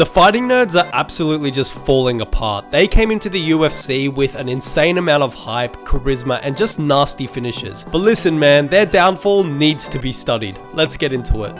The fighting nerds are absolutely just falling apart. They came into the UFC with an insane amount of hype, charisma, and just nasty finishes. But listen man, their downfall needs to be studied. Let's get into it.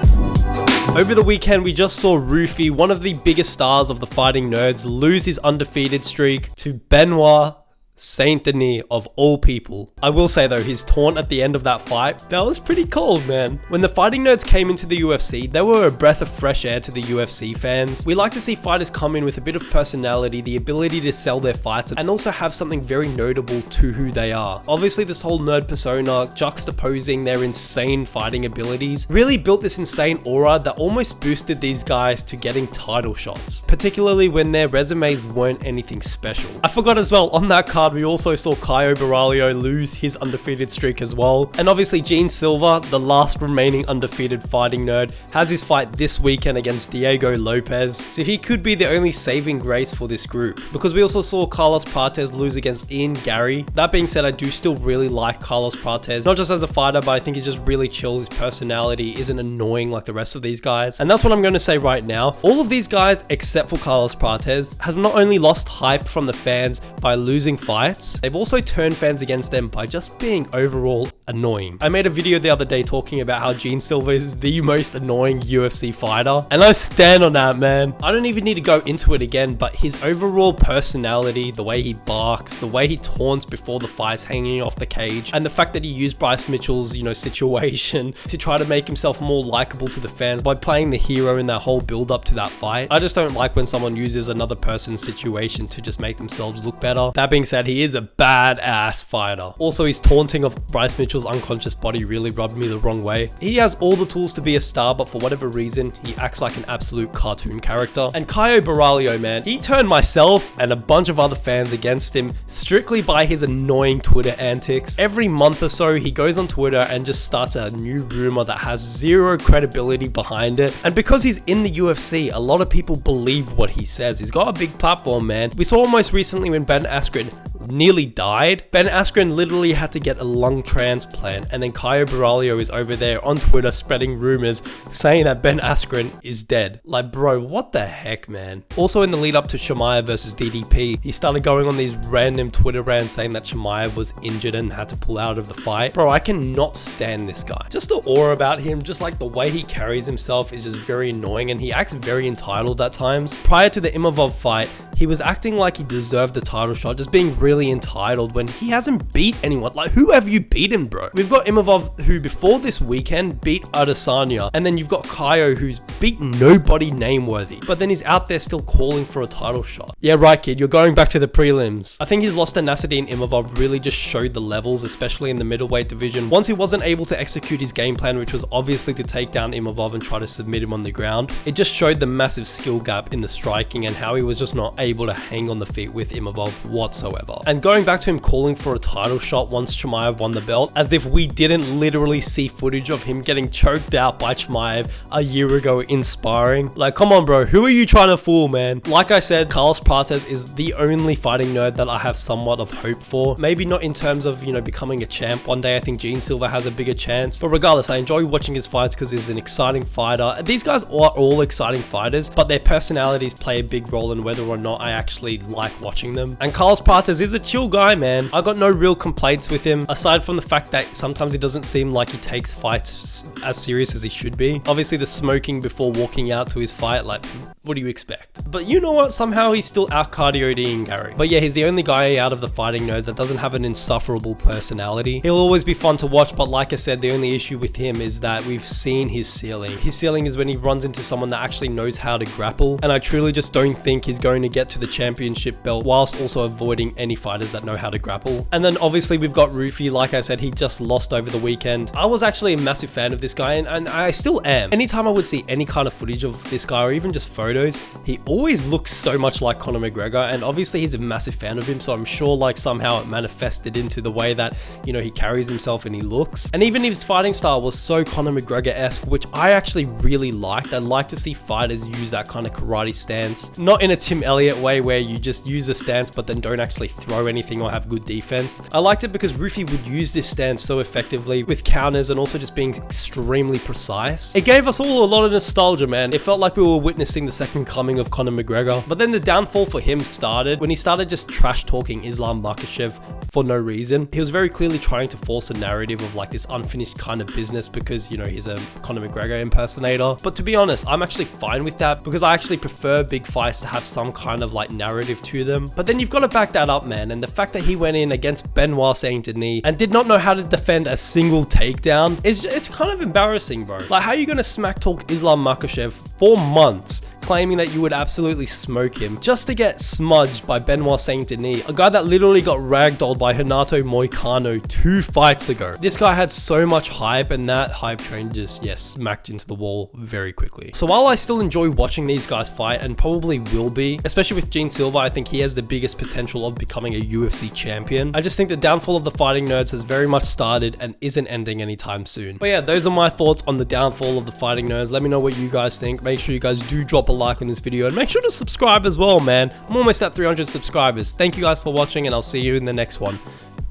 Over the weekend, we just saw Ruffy, one of the biggest stars of the fighting nerds, lose his undefeated streak to Benoit Saint Denis of all people. I will say though, his taunt at the end of that fight, that was pretty cold, man. When the fighting nerds came into the UFC, they were a breath of fresh air to the UFC fans. We like to see fighters come in with a bit of personality, the ability to sell their fights, and also have something very notable to who they are. Obviously, this whole nerd persona, juxtaposing their insane fighting abilities, really built this insane aura that almost boosted these guys to getting title shots, particularly when their resumes weren't anything special. I forgot as well, on that card, we also saw Caio Borralho lose his undefeated streak as well. And obviously Silva, the last remaining undefeated fighting nerd, has his fight this weekend against Diego Lopez. So he could be the only saving grace for this group. Because we also saw Carlos Prates lose against Ian Gary. That being said, I do still really like Carlos Prates. Not just as a fighter, but I think he's just really chill. His personality isn't annoying like the rest of these guys. And that's what I'm going to say right now. All of these guys, except for Carlos Prates, have not only lost hype from the fans by losing fights, they've also turned fans against them by just being overall annoying. I made a video the other day talking about how Silva is the most annoying UFC fighter, and I stand on that, man. I don't even need to go into it again, but his overall personality, the way he barks, the way he taunts before the fight's hanging off the cage, and the fact that he used Bryce Mitchell's, situation to try to make himself more likable to the fans by playing the hero in that whole build up to that fight. I just don't like when someone uses another person's situation to just make themselves look better. That being said, he is a badass fighter. Also, his taunting of Bryce Mitchell's unconscious body really rubbed me the wrong way. He has all the tools to be a star, but for whatever reason, he acts like an absolute cartoon character. And Caio Borralho, man, he turned myself and a bunch of other fans against him strictly by his annoying Twitter antics. Every month or so, he goes on Twitter and just starts a new rumor that has zero credibility behind it. And because he's in the UFC, a lot of people believe what he says. He's got a big platform, man. We saw most recently when Ben Askren nearly died. Ben Askren literally had to get a lung transplant, and then Caio Borralho is over there on Twitter spreading rumors saying that Ben Askren is dead. Like, bro, what the heck, man? Also, in the lead up to Chimaev versus DDP, he started going on these random Twitter rants saying that Chimaev was injured and had to pull out of the fight. Bro, I cannot stand this guy. Just the aura about him, just like the way he carries himself is just very annoying, and he acts very entitled at times. Prior to the Imavov fight, he was acting like he deserved the title shot, just being really entitled when he hasn't beat anyone. Like, who have you beaten, bro? We've got Imavov, who before this weekend beat Adesanya, and then you've got Caio, who's beaten nobody name-worthy, but then he's out there still calling for a title shot. Yeah, right, kid, you're going back to the prelims. I think his loss to Nasruddin Imavov really just showed the levels, especially in the middleweight division. Once he wasn't able to execute his game plan, which was obviously to take down Imavov and try to submit him on the ground, it just showed the massive skill gap in the striking and how he was just not able to hang on the feet with Imavov whatsoever. And going back to him calling for a title shot once Chimaev won the belt, as if we didn't literally see footage of him getting choked out by Chimaev a year ago in sparring. Like, come on, bro, who are you trying to fool, man? Like I said, Carlos Prates is the only fighting nerd that I have somewhat of hope for. Maybe not in terms of, becoming a champ. One day I think Silva has a bigger chance, but regardless, I enjoy watching his fights because he's an exciting fighter. These guys are all exciting fighters, but their personalities play a big role in whether or not I actually like watching them. And Carlos Prates is a chill guy, man. I got no real complaints with him, aside from the fact that sometimes it doesn't seem like he takes fights as serious as he should be. Obviously, the smoking before walking out to his fight, like, what do you expect? But you know what? Somehow he's still out cardioed Ian Gary. But yeah, he's the only guy out of the fighting nerds that doesn't have an insufferable personality. He'll always be fun to watch, but like I said, the only issue with him is that we've seen his ceiling. His ceiling is when he runs into someone that actually knows how to grapple, and I truly just don't think he's going to get to the championship belt whilst also avoiding any fighters that know how to grapple. And then obviously we've got Ruffy. Like I said, he just lost over the weekend. I was actually a massive fan of this guy, and I still am. Anytime I would see any kind of footage of this guy or even just photos, he always looks so much like Conor McGregor, and obviously he's a massive fan of him, so I'm sure like somehow it manifested into the way that, he carries himself and he looks. And even his fighting style was so Conor McGregor-esque, which I actually really liked. I like to see fighters use that kind of karate stance, not in a Tim Elliott way where you just use a stance but then don't actually throw throw anything or have good defense. I liked it because Ruffy would use this stance so effectively with counters and also just being extremely precise. It gave us all a lot of nostalgia, man. It felt like we were witnessing the second coming of Conor McGregor. But then the downfall for him started when he started just trash talking Islam Makhachev for no reason. He was very clearly trying to force a narrative of like this unfinished kind of business because, you know, he's a Conor McGregor impersonator. But to be honest, I'm actually fine with that because I actually prefer big fights to have some kind of like narrative to them. But then you've got to back that up, man. And the fact that he went in against Benoit Saint Denis and did not know how to defend a single takedown it's kind of embarrassing, bro. Like, how are you going to smack talk Islam Makhachev for months, claiming that you would absolutely smoke him just to get smudged by Benoit Saint Denis, a guy that literally got ragdolled by Renato Moicano 2 fights ago? This guy had so much hype, and that hype train just, yes, smacked into the wall very quickly. So while I still enjoy watching these guys fight, and probably will be, especially with Gene Silva, I think he has the biggest potential of becoming a UFC champion. I just think the downfall of the fighting nerds has very much started and isn't ending anytime soon. But yeah, those are my thoughts on the downfall of the fighting nerds. Let me know what you guys think. Make sure you guys do drop a like on this video and make sure to subscribe as well, man. I'm almost at 300 subscribers. Thank you guys for watching, and I'll see you in the next one.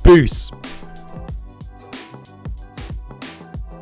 Peace.